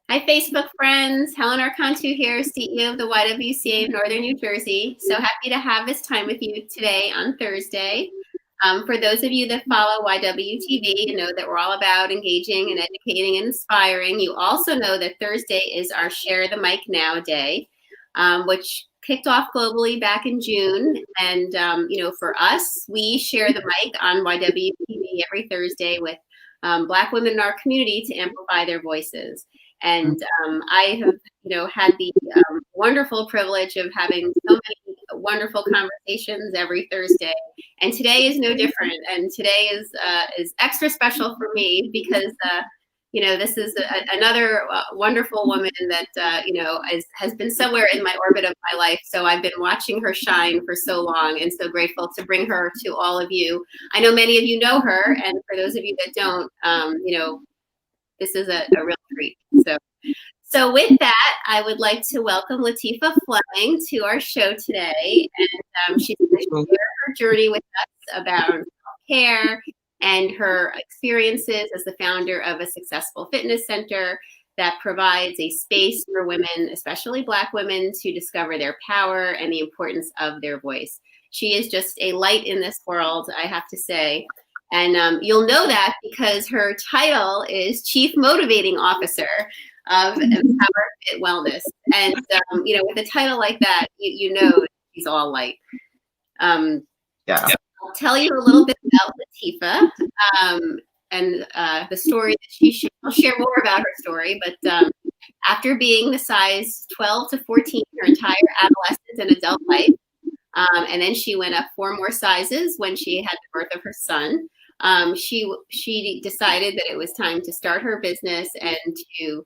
Hi, Facebook friends. Helen Archontou here, CEO of the YWCA Northern New Jersey. So happy to have this time with you today on Thursday. For those of you that follow YWTV, you know that we're all about engaging and educating and inspiring. You also know that Thursday is our Share the Mic Now Day, which kicked off globally back in June. And, for us, we share the mic on YWTV every Thursday with Black women in our community to amplify their voices. And I have, had the wonderful privilege of having so many wonderful conversations every Thursday. And today is no different. And today is extra special for me because, this is another wonderful woman that, has been somewhere in my orbit of my life. So I've been watching her shine for so long and so grateful to bring her to all of you. I know many of you know her. And for those of you that don't, this is a real treat. So with that, I would like to welcome Lateefah Fleming to our show today. And she's going to share her journey with us about self-care and her experiences as the founder of a successful fitness center that provides a space for women, especially Black women, to discover their power and the importance of their voice. She is just a light in this world, I have to say. And you'll know that because her title is Chief Motivating Officer of empowerFit Wellness. And, with a title like that, you know she's all light. Yeah. I'll tell you a little bit about Lateefah and the story that I'll share more about her story. But after being the size 12 to 14 her entire adolescence and adult life, and then she went up 4 more sizes when she had the birth of her son. She decided that it was time to start her business and to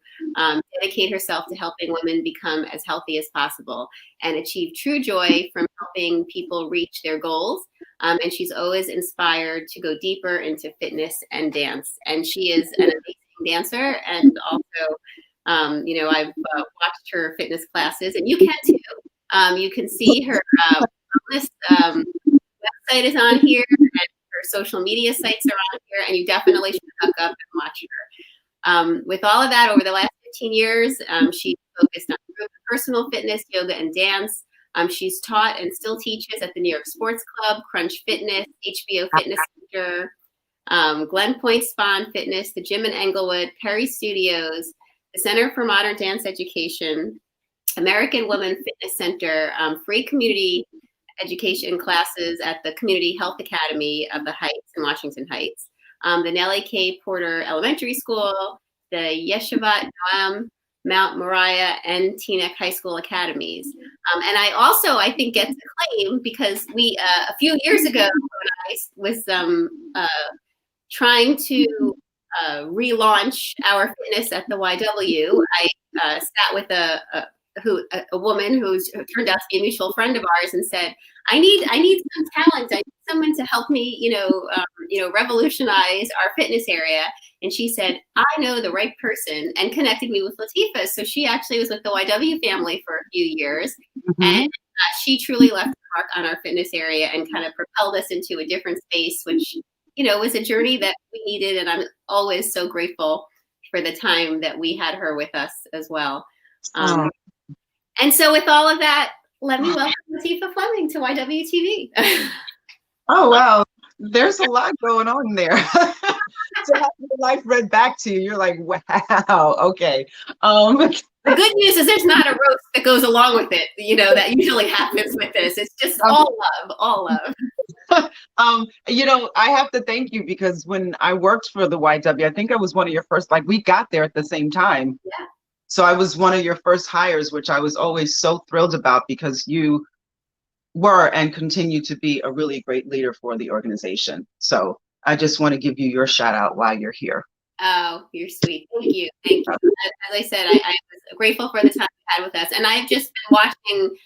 dedicate herself to helping women become as healthy as possible and achieve true joy from helping people reach their goals. And she's always inspired to go deeper into fitness and dance. And she is an amazing dancer. And also, I've watched her fitness classes, and you can too. You can see her wellness website is on here. And her social media sites are on here, and you definitely should hook up and watch her. With all of that, over the last 15 years, she's focused on personal fitness, yoga, and dance. She's taught and still teaches at the New York Sports Club, Crunch Fitness, HBO Fitness Center, Glen Point Spa and Fitness, the Gym in Englewood, Perry Studios, the Center for Modern Dance Education, American Women Fitness Center, free community education classes at the Community Health Academy of the Heights in Washington Heights, the Nellie K. Porter Elementary School, the Yeshivat Noam, Mount Moriah, and Teaneck High School Academies. And I also, I think, get to claim because we, a few years ago, when I was trying to relaunch our fitness at the YW, I sat with a woman who turned out to be a mutual friend of ours and said, I need some talent. I need someone to help me, revolutionize our fitness area. And she said, I know the right person, and connected me with Lateefah. So she actually was with the YW family for a few years. Mm-hmm. And she truly left a mark on our fitness area and kind of propelled us into a different space, which, was a journey that we needed. And I'm always so grateful for the time that we had her with us as well. And so with all of that, let me welcome Lateefah Fleming to YWTV. Oh, wow. There's a lot going on there. To have your life read back to you, you're like, wow, okay. The good news is there's not a roast that goes along with it, that usually happens with this. It's just all love. I have to thank you because when I worked for the YW, I think I was one of your first, we got there at the same time. Yeah. So I was one of your first hires, which I was always so thrilled about because you were and continue to be a really great leader for the organization. So I just want to give you your shout out while you're here. Oh, you're sweet. Thank you. As I said, I was grateful for the time you had with us. And I've just been watching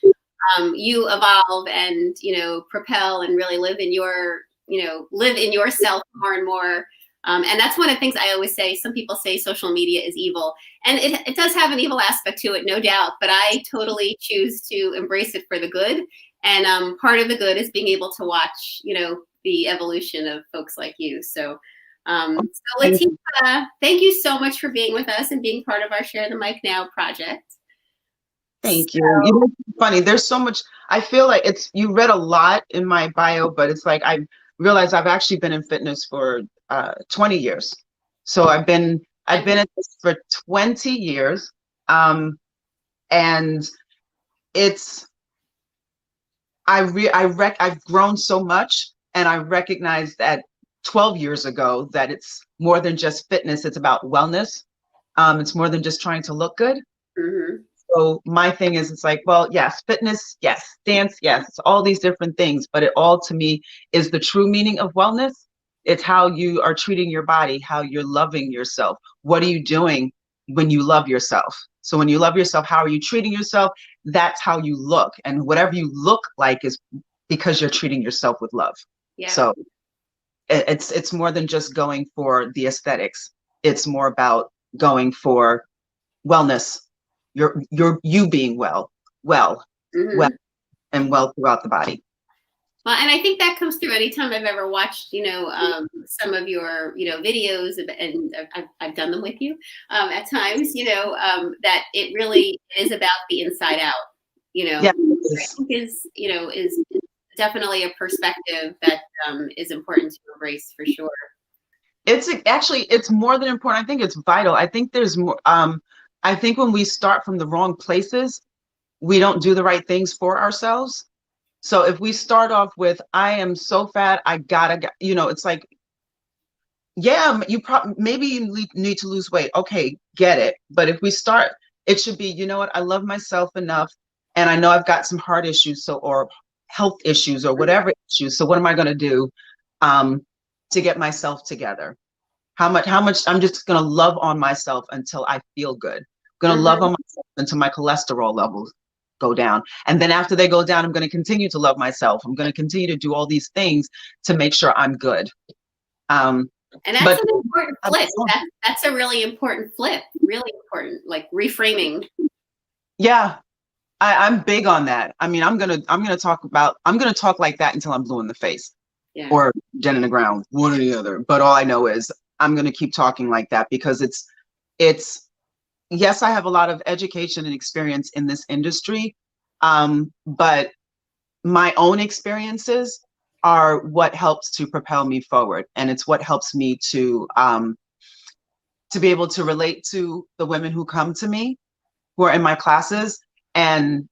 you evolve and, propel and really live in yourself more and more. And that's one of the things I always say. Some people say social media is evil, and it does have an evil aspect to it, no doubt, but I totally choose to embrace it for the good. And part of the good is being able to watch, the evolution of folks like you. So So Latifah, thank you so much for being with us and being part of our Share the Mic Now project. Thank you. You know, it's funny. There's so much. I feel like you read a lot in my bio, but it's like I realized I've actually been in fitness for 20 years. So I've been at this for 20 years, and it's I've grown so much, and I recognized that 12 years ago that it's more than just fitness. It's about wellness. It's more than just trying to look good. Mm-hmm. So my thing is, it's like, well, yes, fitness, yes, dance, yes, it's all these different things, but it all to me is the true meaning of wellness. It's how you are treating your body, how you're loving yourself. What are you doing when you love yourself? So when you love yourself, how are you treating yourself? That's how you look. And whatever you look like is because you're treating yourself with love. Yeah. So it's more than just going for the aesthetics. It's more about going for wellness. You being well, Mm-hmm. and well throughout the body. Well, and I think that comes through anytime I've ever watched, some of your, videos, and I've done them with you at times, that it really is about the inside out, Yeah, I think is definitely a perspective that is important to embrace for sure. It's more than important. I think it's vital. I think there's more. I think when we start from the wrong places, we don't do the right things for ourselves. So if we start off with, I am so fat, I gotta, it's like, yeah, maybe you need to lose weight. Okay, get it. But if we start, it should be, you know what, I love myself enough, and I know I've got some heart issues, or health issues, or whatever issues. So what am I going to do to get myself together? How much I'm just going to love on myself until I feel good. I'm going to love on myself until my cholesterol levels go down. And then after they go down, I'm going to continue to love myself. I'm going to continue to do all these things to make sure I'm good. And that's an important flip. That's a really important flip. Really important, like reframing. Yeah, I'm big on that. I mean, I'm gonna talk like that until I'm blue in the face, or dead in the ground, one or the other. But all I know is I'm gonna keep talking like that, because it's yes, I have a lot of education and experience in this industry, but my own experiences are what helps to propel me forward, and it's what helps me to be able to relate to the women who come to me, who are in my classes. And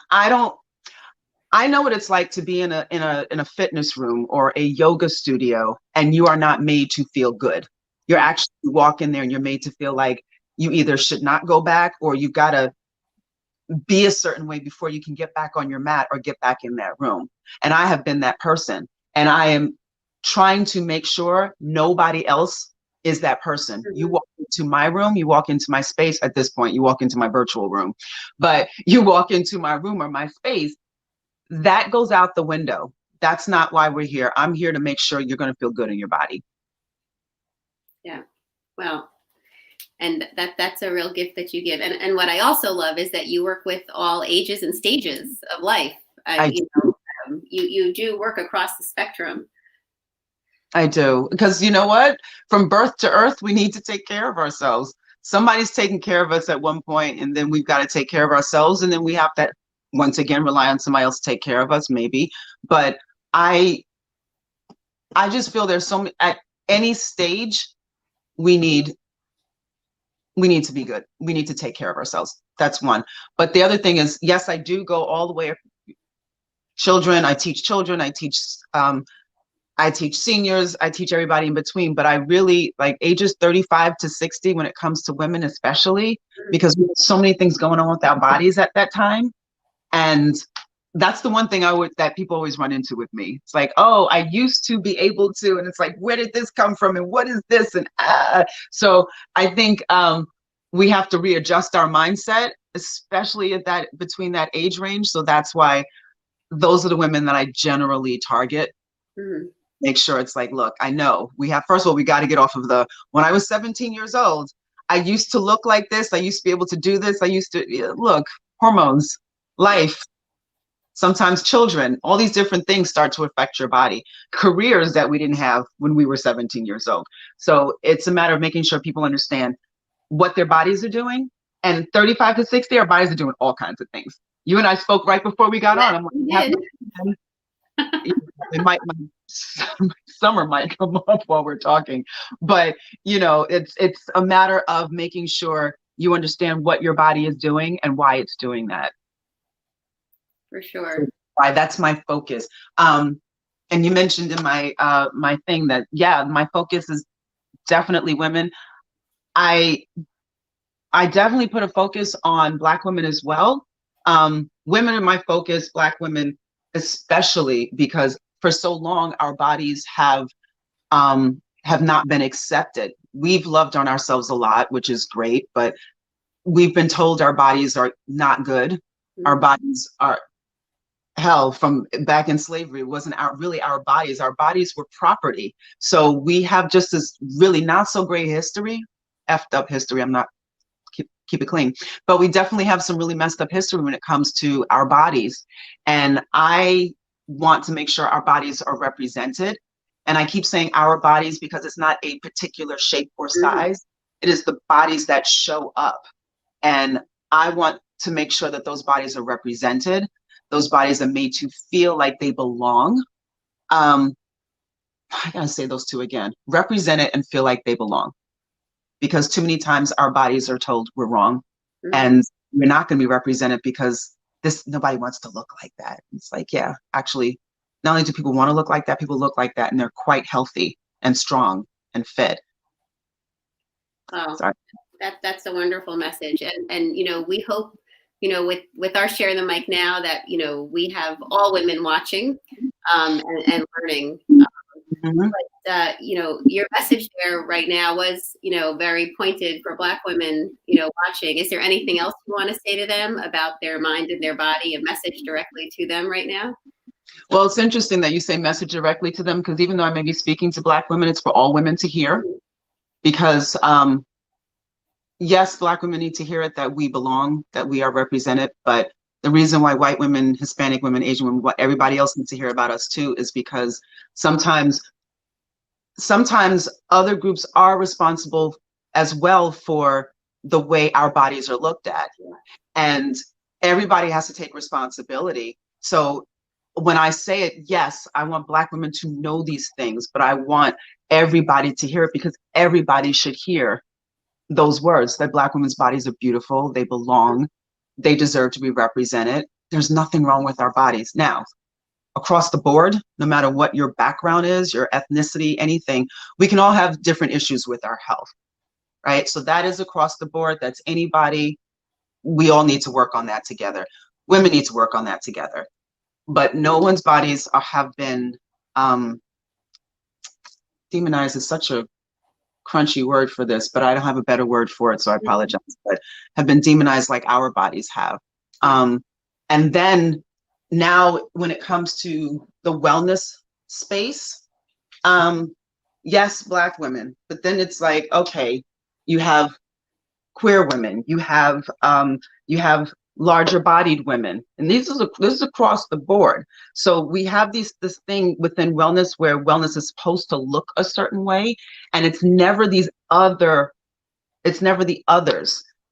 I know what it's like to be in a fitness room or a yoga studio, and you are not made to feel good. You're actually walk in there and you're made to feel like you either should not go back, or you've got to be a certain way before you can get back on your mat or get back in that room. And I have been that person, and I am trying to make sure nobody else is that person. You walk into my room, you walk into my space. At this point, you walk into my virtual room, but you walk into my room or my space, that goes out the window. That's not why we're here. I'm here to make sure you're going to feel good in your body. Yeah. Well, and that's a real gift that you give. And what I also love is that you work with all ages and stages of life. You do work across the spectrum. I do, because you know what? From birth to earth, we need to take care of ourselves. Somebody's taking care of us at one point, and then we've got to take care of ourselves, and then we have to once again rely on somebody else to take care of us, maybe. But I just feel there's so many, at any stage, we need to be good. We need to take care of ourselves. That's one. But the other thing is, yes, I do go all the way. Children, I teach seniors, I teach everybody in between, but I really like ages 35 to 60 when it comes to women, especially because we have so many things going on with our bodies at that time. And that's the one thing that people always run into with me. It's like, oh, I used to be able to, and it's like, where did this come from? And what is this? And so I think we have to readjust our mindset, especially between that age range. So that's why those are the women that I generally target. Make sure it's like, look, I know first of all, we got to get off of when I was 17 years old, I used to look like this. I used to be able to do this. I used to look, hormones, life. sometimes children, all these different things start to affect your body, careers that we didn't have when we were 17 years old. So it's a matter of making sure people understand what their bodies are doing. And 35 to 60, our bodies are doing all kinds of things. You and I spoke right before we got on. I'm like, it might, my summer might come up while we're talking, but you know, it's a matter of making sure you understand what your body is doing and why it's doing that. For sure. So why that's my focus. And you mentioned in my my thing that, yeah, my focus is definitely women. I definitely put a focus on Black women as well. Women are my focus, Black women especially, because for so long our bodies have not been accepted. We've loved on ourselves a lot, which is great, but we've been told our bodies are not good. Mm-hmm. Our bodies are, hell, from back in slavery, it wasn't really our bodies. Our bodies were property. So we have just this really not so great history, effed up history. I'm not, keep it clean, but we definitely have some really messed up history when it comes to our bodies. And I want to make sure our bodies are represented. And I keep saying our bodies because it's not a particular shape or size. It is the bodies that show up. And I want to make sure that those bodies are represented. Those bodies are made to feel like they belong. I gotta say those two again: represented and feel like they belong. Because too many times our bodies are told we're wrong, and we're not going to be represented because nobody wants to look like that. It's like, yeah, actually, not only do people want to look like that, people look like that, and they're quite healthy and strong and fit. Oh, sorry. That's a wonderful message, and you know, we hope, you know, with our Share the Mic now, that, you know, we have all women watching and learning. But you know, your message there right now was, you know, very pointed for Black women, you know, watching. Is there anything else you want to say to them about their mind and their body, a message directly to them right now? Well, it's interesting that you say message directly to them, because even though I may be speaking to Black women, it's for all women to hear. Because yes, Black women need to hear it, that we belong, that we are represented. But the reason why white women, Hispanic women, Asian women, what everybody else needs to hear about us too, is because sometimes other groups are responsible as well for the way our bodies are looked at. And everybody has to take responsibility. So when I say it, yes, I want Black women to know these things, but I want everybody to hear it, because everybody should hear those words, that Black women's bodies are beautiful, they belong, they deserve to be represented. There's nothing wrong with our bodies. Now, across the board, no matter what your background is, your ethnicity, anything, we can all have different issues with our health, right? So that is across the board. That's anybody. We all need to work on that together. Women need to work on that together. But no one's bodies have been demonized is such a crunchy word for this, but I don't have a better word for it, so I apologize, but have been demonized like our bodies have. And then now when it comes to the wellness space, yes, Black women, but then it's like, okay, you have queer women, you have larger bodied women, and this is across the board. So we have this thing within wellness where wellness is supposed to look a certain way, and it's never the others.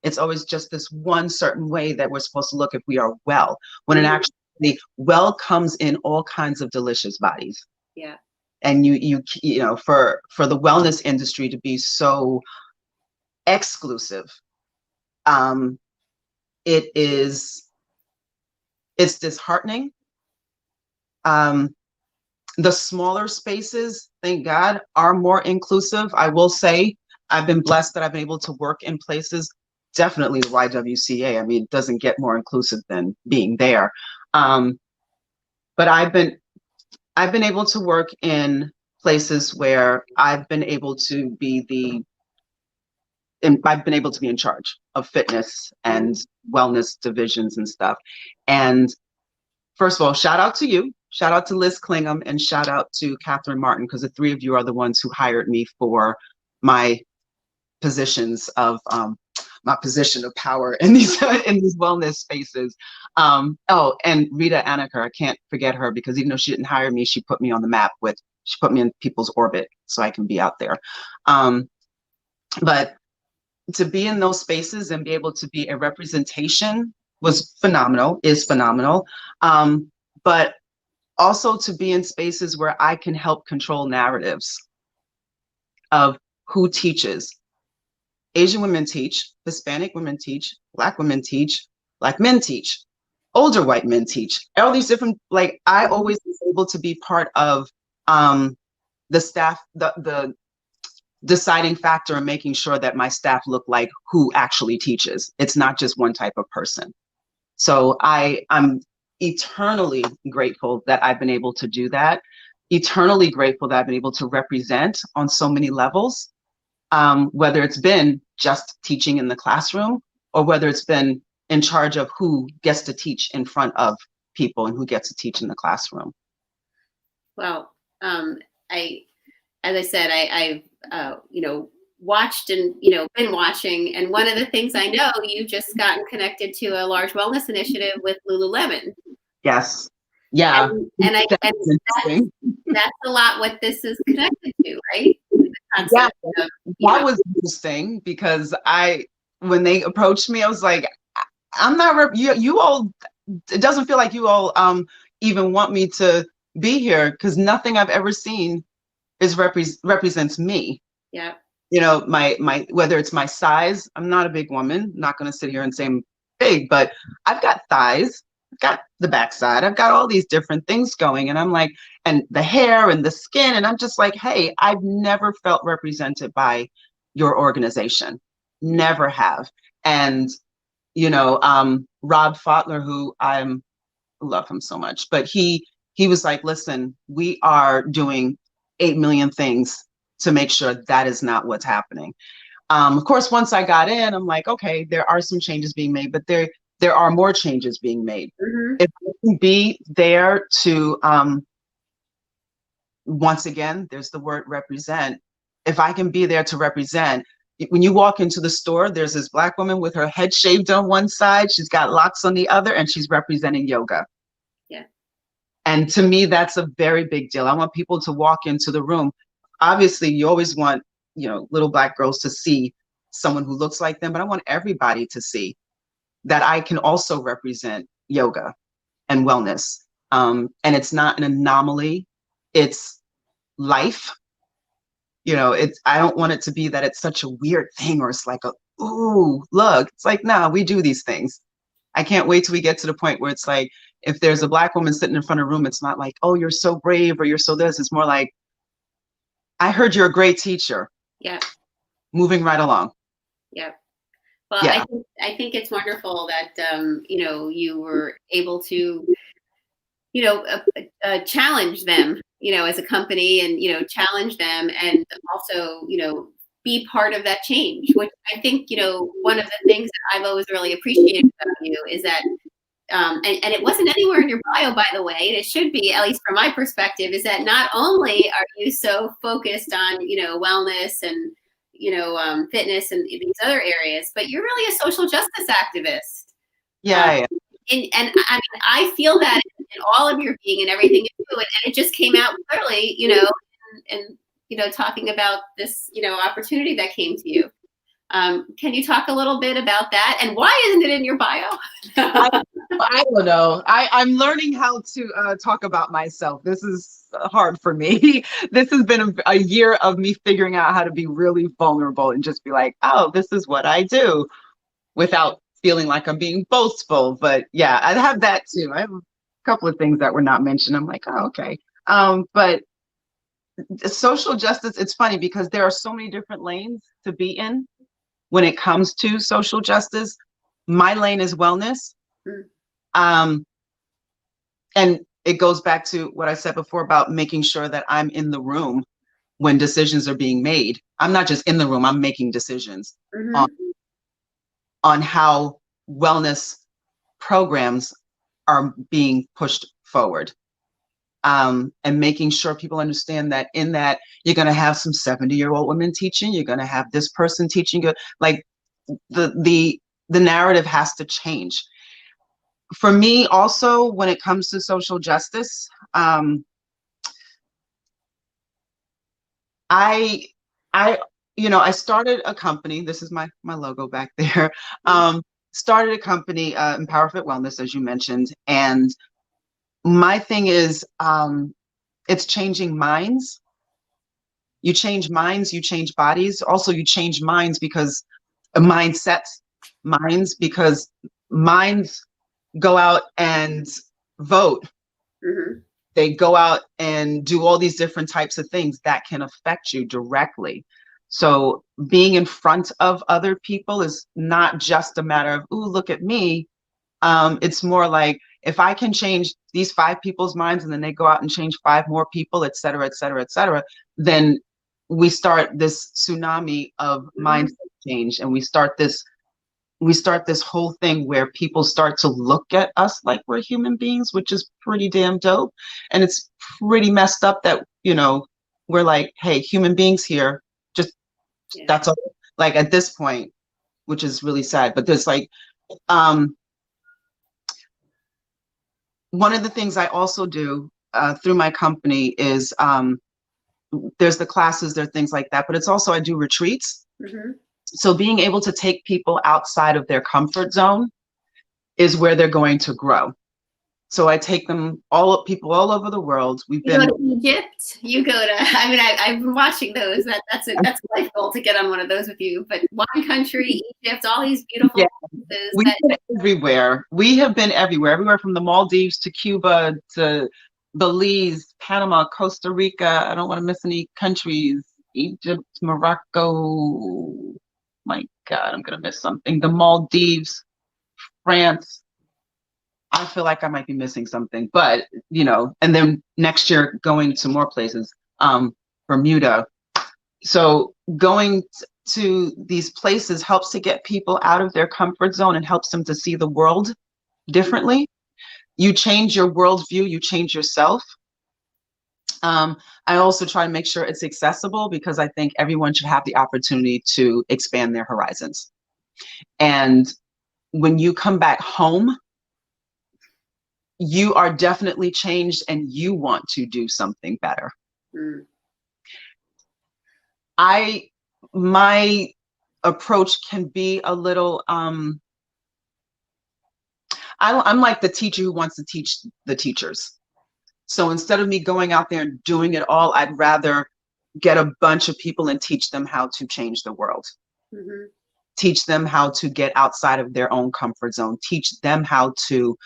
It's always just this one certain way that we're supposed to look if we are well, when it actually well comes in all kinds of delicious bodies. Yeah. And you know, for the wellness industry to be so exclusive, it's disheartening. The smaller spaces, thank God, are more inclusive. I will say I've been blessed that I've been able to work in places, definitely the YWCA. I mean, it doesn't get more inclusive than being there. But I've been able to work in places where I've been able to be I've been able to be in charge of fitness and wellness divisions and stuff. And first of all, shout out to you, shout out to Liz Klingham, and shout out to Catherine Martin, because the three of you are the ones who hired me for my positions of my position of power in these in these wellness spaces. Oh, and Rita Anaker, I can't forget her, because even though she didn't hire me, she put me on the map she put me in people's orbit so I can be out there. But to be in those spaces and be able to be a representation was phenomenal, is phenomenal. But also to be in spaces where I can help control narratives of who teaches. Asian women teach, Hispanic women teach, Black women teach, Black men teach, older white men teach. All these different, like, I always was able to be part of the staff, the deciding factor in making sure that my staff look like who actually teaches. It's not just one type of person. So I'm eternally grateful that I've been able to do that. Eternally grateful that I've been able to represent on so many levels, whether it's been just teaching in the classroom or whether it's been in charge of who gets to teach in front of people and who gets to teach in the classroom. Well, as I said, I've watched and been watching, and one of the things I know, you've just gotten connected to a large wellness initiative with Lululemon. Yes. Yeah. And that's a lot what this is connected to, right? Yeah, that was interesting because when they approached me, I was like, I'm not you all. It doesn't feel like you all even want me to be here, because nothing I've ever seen represents me. Yeah. My whether it's my size, I'm not a big woman. Not going to sit here and say I'm big, but I've got thighs, I've got the backside, I've got all these different things going, and I'm like, and the hair and the skin, and I'm just like, hey, I've never felt represented by your organization, never have. And Rob Fotler, who I love him so much, but he was like, listen, we are doing 8 million things to make sure that is not what's happening. Of course, once I got in, I'm like, okay, there are some changes being made, but there are more changes being made. Mm-hmm. If I can be there to, once again, there's the word represent. If I can be there to represent, when you walk into the store, there's this Black woman with her head shaved on one side, she's got locks on the other, and she's representing yoga. Yeah. And to me, that's a very big deal. I want people to walk into the room. Obviously, you always want, little Black girls to see someone who looks like them, but I want everybody to see that I can also represent yoga and wellness. And it's not an anomaly, it's life. I don't want it to be that it's such a weird thing, or it's like ooh, look, it's like, nah, we do these things. I can't wait till we get to the point where it's like, if there's a Black woman sitting in front of a room, it's not like, oh, you're so brave or you're so this. It's more like, I heard you're a great teacher. Yeah. Moving right along. Yeah. Well, yeah. I think it's wonderful that, you were able to, challenge them, as a company, and, challenge them, and also, be part of that change, which I think, one of the things that I've always really appreciated about you is that, and it wasn't anywhere in your bio, by the way, and it should be, at least from my perspective, is that not only are you so focused on, wellness and, fitness and these other areas, but you're really a social justice activist. Yeah. And I mean, I feel that in all of your being and everything you do, and it just came out clearly, and talking about this, opportunity that came to you. Can you talk a little bit about that, and why isn't it in your bio? I don't know. I'm learning how to talk about myself. This is hard for me. This has been a year of me figuring out how to be really vulnerable and just be like, oh, this is what I do, without feeling like I'm being boastful. But yeah, I have that too. I have a couple of things that were not mentioned. I'm like, oh, okay. But social justice, it's funny because there are so many different lanes to be in when it comes to social justice. My lane is wellness. And it goes back to what I said before about making sure that I'm in the room when decisions are being made. I'm not just in the room, I'm making decisions on how wellness programs are being pushed forward. And making sure people understand that in that you're going to have some 70-year-old women teaching, you're going to have this person teaching, like the narrative has to change. For me, also, when it comes to social justice, I started a company. This is my logo back there. Started a company, empowerFit Wellness, as you mentioned, and my thing is, it's changing minds. You change minds, you change bodies. Also, you change minds because mindsets, because minds go out and vote. Mm-hmm. They go out and do all these different types of things that can affect you directly. So being in front of other people is not just a matter of, ooh, look at me. It's more like, if I can change these 5 people's minds and then they go out and change 5 more people, et cetera, et cetera, et cetera, then we start this tsunami of mindset change, and we start this whole thing where people start to look at us like we're human beings, which is pretty damn dope. And it's pretty messed up that, we're like, hey, human beings here, just that's all, like, at this point, which is really sad. But there's like, one of the things I also do through my company is, there's the classes, there are things like that, but it's also, I do retreats. Mm-hmm. So being able to take people outside of their comfort zone is where they're going to grow. So I take them people all over the world. You go to Egypt. You go to. I mean, I've been watching those. That's a life goal to get on one of those with you. But wine country, Egypt, all these beautiful places. We've been everywhere. We have been everywhere from the Maldives to Cuba to Belize, Panama, Costa Rica. I don't want to miss any countries. Egypt, Morocco. My God, I'm gonna miss something. The Maldives, France. I feel like I might be missing something, but and then next year going to more places, Bermuda. So going to these places helps to get people out of their comfort zone and helps them to see the world differently. You change your worldview, you change yourself. I also try to make sure it's accessible, because I think everyone should have the opportunity to expand their horizons. And when you come back home, you are definitely changed and you want to do something better. My approach can be a little, I'm like the teacher who wants to teach the teachers. So instead of me going out there and doing it all, I'd rather get a bunch of people and teach them how to change the world. Mm-hmm. Teach them how to get outside of their own comfort zone. Teach them how to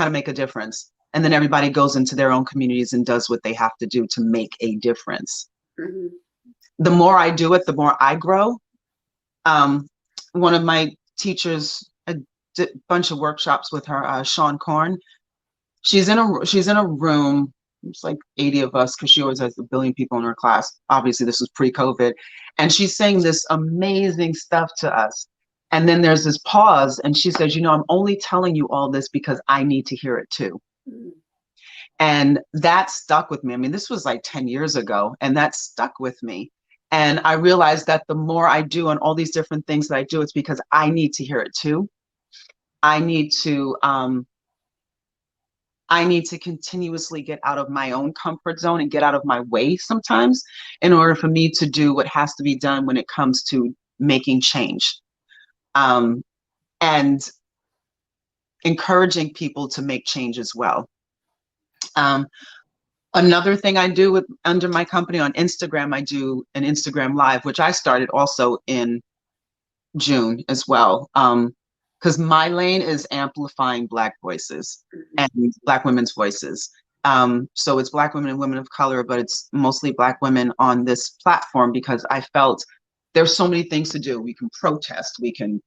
make a difference. And then everybody goes into their own communities and does what they have to do to make a difference. Mm-hmm. The more I do it, the more I grow. One of my teachers, I did a bunch of workshops with her, Sean Korn. She's in a room. It's like 80 of us, because she always has a billion people in her class. Obviously, this was pre-COVID. And she's saying this amazing stuff to us. And then there's this pause, and she says, I'm only telling you all this because I need to hear it too. Mm-hmm. And that stuck with me. I mean, this was like 10 years ago, and that stuck with me. And I realized that the more I do on all these different things that I do, it's because I need to hear it too. I need to continuously get out of my own comfort zone and get out of my way sometimes in order for me to do what has to be done when it comes to making change. And encouraging people to make change as well. Another thing I do under my company on Instagram, I do an Instagram Live, which I started also in June as well. Because my lane is amplifying Black voices and Black women's voices. So it's Black women and women of color, but it's mostly Black women on this platform, because I felt there's so many things to do. We can protest, we can,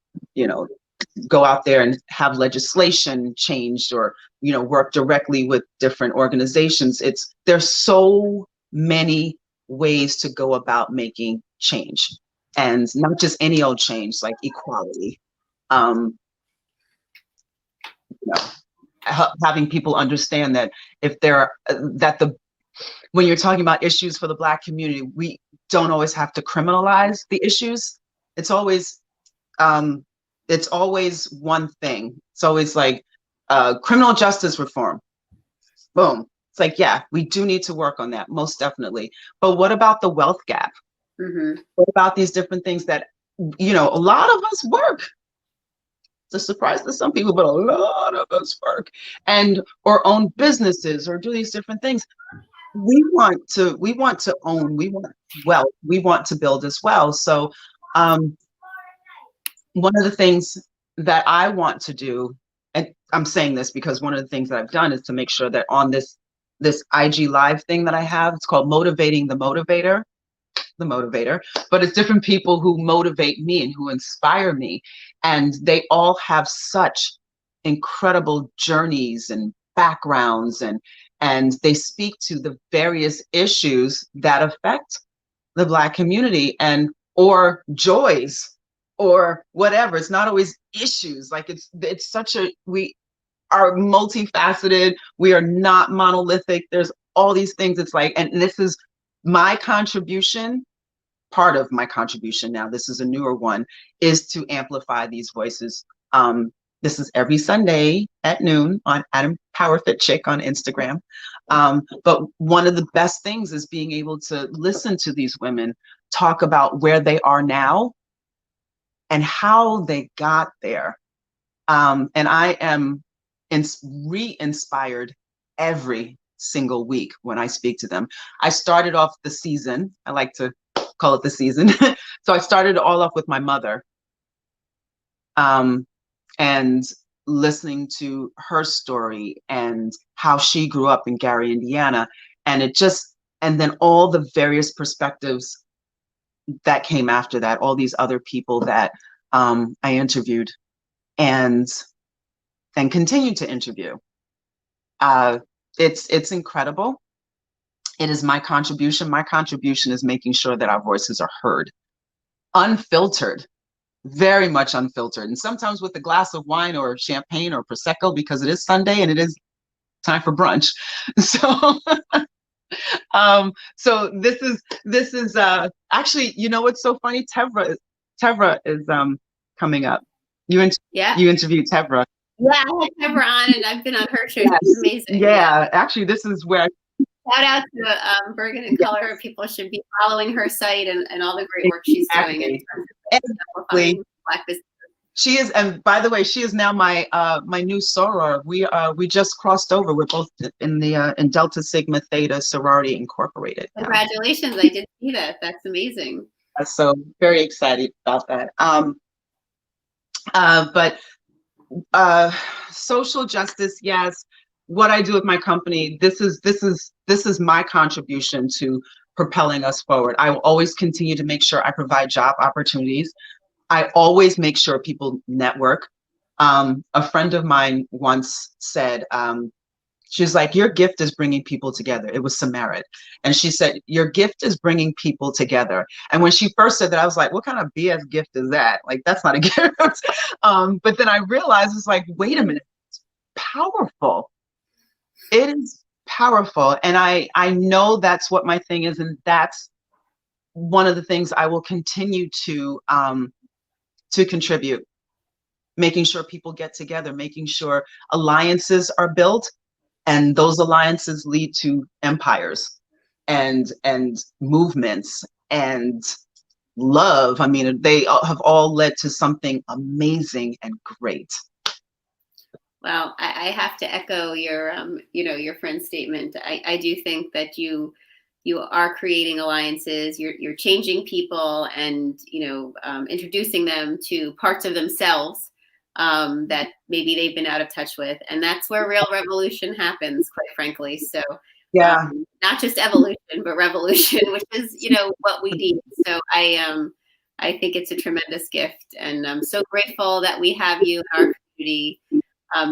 go out there and have legislation changed, or, work directly with different organizations. There's so many ways to go about making change, and not just any old change, like equality. Having people understand that when you're talking about issues for the Black community, don't always have to criminalize the issues. It's always one thing. It's always like criminal justice reform. Boom. It's like, yeah, we do need to work on that, most definitely. But what about the wealth gap? Mm-hmm. What about these different things that, a lot of us work? It's a surprise to some people, but a lot of us work or own businesses or do these different things. We want to own, we want wealth, we want to build as well. So one of the things that I want to do, and I'm saying this because one of the things that I've done is to make sure that on this IG live thing that I have, it's called Motivating the Motivator, but it's different people who motivate me and who inspire me. And they all have such incredible journeys and backgrounds, and they speak to the various issues that affect the Black community or joys or whatever. It's not always issues. Like we are multifaceted. We are not monolithic. There's all these things. It's like, and this is my contribution. Part of my contribution now, this is a newer one, is to amplify these voices. This is every Sunday at noon on empowerFit Chick on Instagram. But one of the best things is being able to listen to these women talk about where they are now and how they got there. And I am re-inspired every single week when I speak to them. I started off the season, I like to call it the season. So I started all off with my mother, and listening to her story and how she grew up in Gary, Indiana. And then all the various perspectives that came after that, all these other people that I interviewed and continue to interview. It's incredible. It is my contribution. My contribution is making sure that our voices are heard, unfiltered, very much unfiltered. And sometimes with a glass of wine or champagne or Prosecco, because it is Sunday and it is time for brunch. So, so this is actually, what's so funny? Tevra is coming up. You interviewed Tevra. Yeah, I had Tevra on, and I've been on her show. Yes. She's amazing. Yeah, actually, this is where. Shout out to Bergen and Color. People should be following her site and all the great work she's doing in terms of amplifying Black businesses. She is, and by the way, she is now my new soror. We just crossed over. We're both in Delta Sigma Theta Sorority Incorporated. Congratulations! I did see that. That's amazing. So very excited about that. But social justice, yes. What I do with my company, this is my contribution to propelling us forward. I will always continue to make sure I provide job opportunities. I always make sure people network. A friend of mine once said, she was like, your gift is bringing people together. It was Samarit. And she said, your gift is bringing people together. And when she first said that, I was like, what kind of BS gift is that? Like, that's not a gift. But then I realized, it's like, wait a minute, it's powerful. It is powerful. And I know that's what my thing is. And that's one of the things I will continue to contribute, making sure people get together, making sure alliances are built, and those alliances lead to empires and movements and love. I mean, they have all led to something amazing and great. Well, I have to echo your your friend's statement. I do think that you are creating alliances. You're changing people and introducing them to parts of themselves that maybe they've been out of touch with, and that's where real revolution happens, quite frankly. So yeah, not just evolution, but revolution, which is what we need. So I think it's a tremendous gift, and I'm so grateful that we have you in our community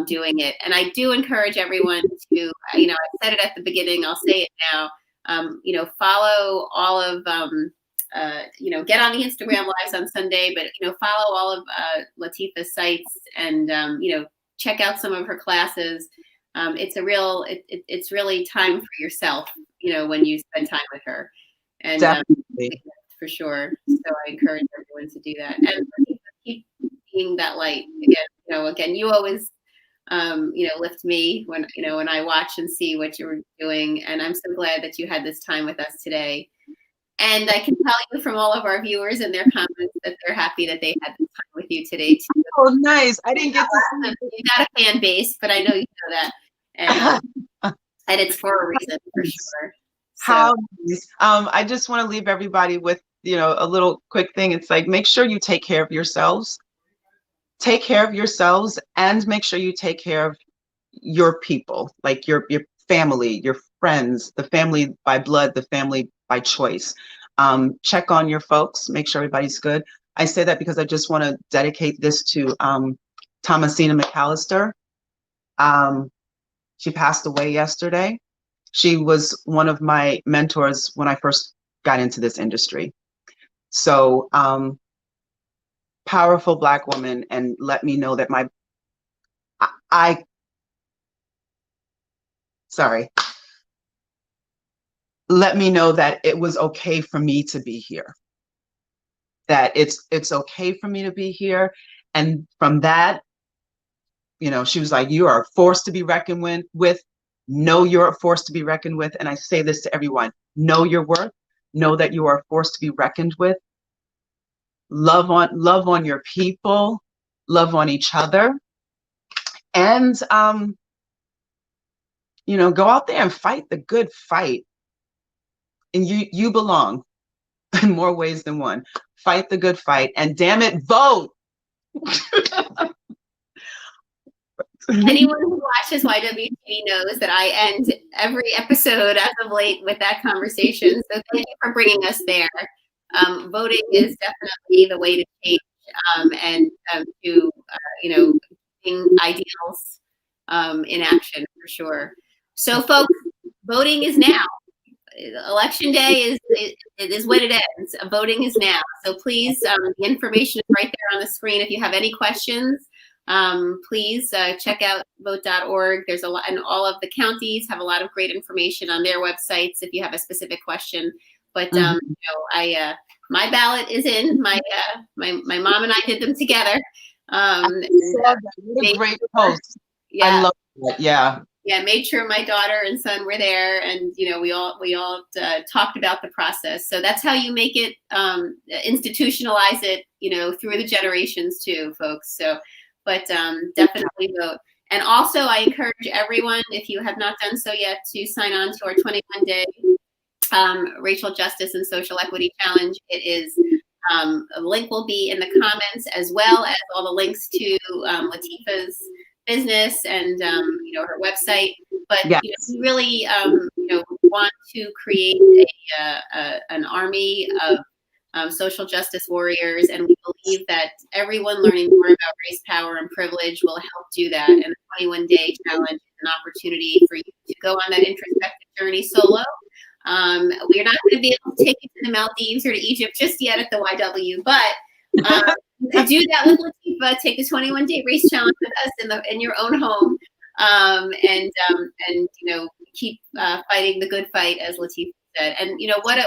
doing it. And I do encourage everyone to, I said it at the beginning, I'll say it now. Follow all of, get on the Instagram lives on Sunday, but, follow all of Latifah's sites and, check out some of her classes. It's really time for yourself, when you spend time with her. And for sure. So I encourage everyone to do that and keep being that light. Again, you always, lift me when I watch and see what you're doing. And I'm so glad that you had this time with us today. And I can tell you from all of our viewers and their comments that they're happy that they had this time with you today too. Oh, nice. I didn't get to see you got a fan base, but I know you know that. And it's for a reason, for sure. So. How nice. I just want to leave everybody with, a little quick thing. It's like, make sure you take care of yourselves. Take care of yourselves and make sure you take care of your people, like your family, your friends, the family by blood, the family by choice. Check on your folks, make sure everybody's good. I say that because I just want to dedicate this to Thomasina McAllister. She passed away yesterday. She was one of my mentors when I first got into this industry. So powerful Black woman, and let me know that let me know that it was okay for me to be here. That it's okay for me to be here. And from that, she was like, you are a force to be reckoned with. Know you're a force to be reckoned with. And I say this to everyone, know your worth, know that you are a force to be reckoned with. Love on your people, love on each other. And, go out there and fight the good fight. And you belong in more ways than one. Fight the good fight, and damn it, vote. Anyone who watches YWCA knows that I end every episode as of late with that conversation. So thank you for bringing us there. Voting is definitely the way to change and to keeping ideals in action for sure. So folks, voting is now. Election day is when it ends. Voting is now. So please, the information is right there on the screen. If you have any questions, please check out vote.org. There's a lot, and all of the counties have a lot of great information on their websites if you have a specific question. But my ballot is in. My mom and I did them together. What a great post. Yeah. I love that. Yeah. Yeah, made sure my daughter and son were there, and we all talked about the process. So that's how you make it, institutionalize it, through the generations too, folks. So, but definitely vote. And also, I encourage everyone, if you have not done so yet, to sign on to our 21-day Racial Justice and Social Equity Challenge. It is a link will be in the comments, as well as all the links to Latifah's business and her website. But yes. We really want to create an army of social justice warriors, and we believe that everyone learning more about race, power, and privilege will help do that. And the 21-day challenge is an opportunity for you to go on that introspective journey solo. We're not going to be able to take you to the Maldives or to Egypt just yet at the YW, but you could do that with Latifah. Take a 21-day race challenge with us in your own home, and keep fighting the good fight, as Latifah said. And what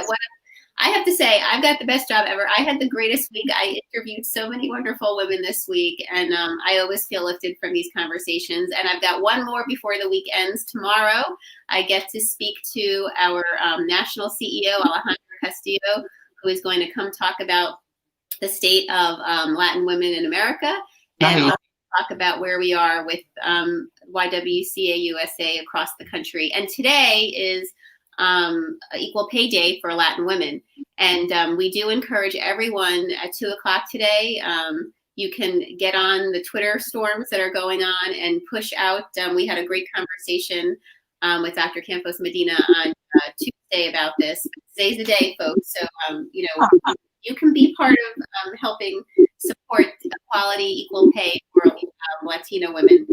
I have to say, I've got the best job ever. I had the greatest week. I interviewed so many wonderful women this week, and I always feel lifted from these conversations. And I've got one more before the week ends. Tomorrow, I get to speak to our national CEO, Alejandro Castillo, who is going to come talk about the state of Latin women in America, and also talk about where we are with YWCA USA across the country. And today is Equal Pay Day for Latin women. And we do encourage everyone at 2:00 today. You can get on the Twitter storms that are going on and push out. We had a great conversation with Dr. Campos Medina on Tuesday about this. Today's the day, folks. So, you can be part of helping support equality, equal pay for Latino women.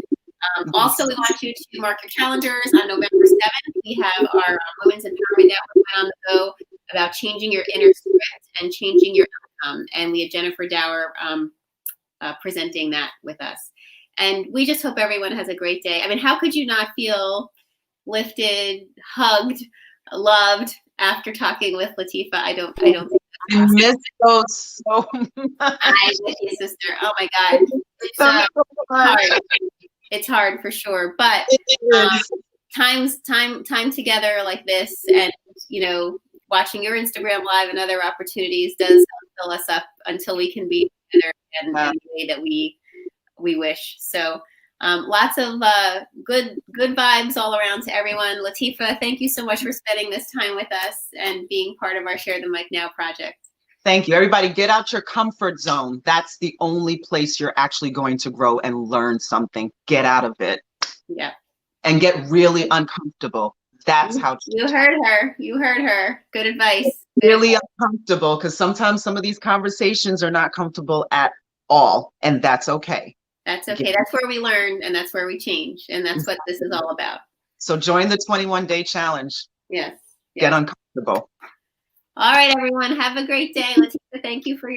Also, we want you to mark your calendars on November 7th. We have our Women's Empowerment Network on the go about changing your inner script and changing your outcome. And we had Jennifer Dower presenting that with us. And we just hope everyone has a great day. I mean, how could you not feel lifted, hugged, loved, after talking with Latifah. I don't think I miss those so much. I miss you, sister. Oh my God. It's hard. It's hard for sure. But time together like this, and watching your Instagram live and other opportunities does fill us up until we can be together in the way that we wish. So lots of good vibes all around to everyone. Latifah, thank you so much for spending this time with us and being part of our Share the Mic Now project. Thank you. Everybody, get out your comfort zone. That's the only place you're actually going to grow and learn something. Get out of it. Yeah. And get really uncomfortable. That's how you heard her. You heard her. Good advice. Really uncomfortable, because sometimes some of these conversations are not comfortable at all, and that's okay. That's okay. That's where we learn, and that's where we change, and that's what this is all about. So join the 21-day challenge. Yes. Get uncomfortable. All right, everyone. Have a great day. Latifah, thank you for your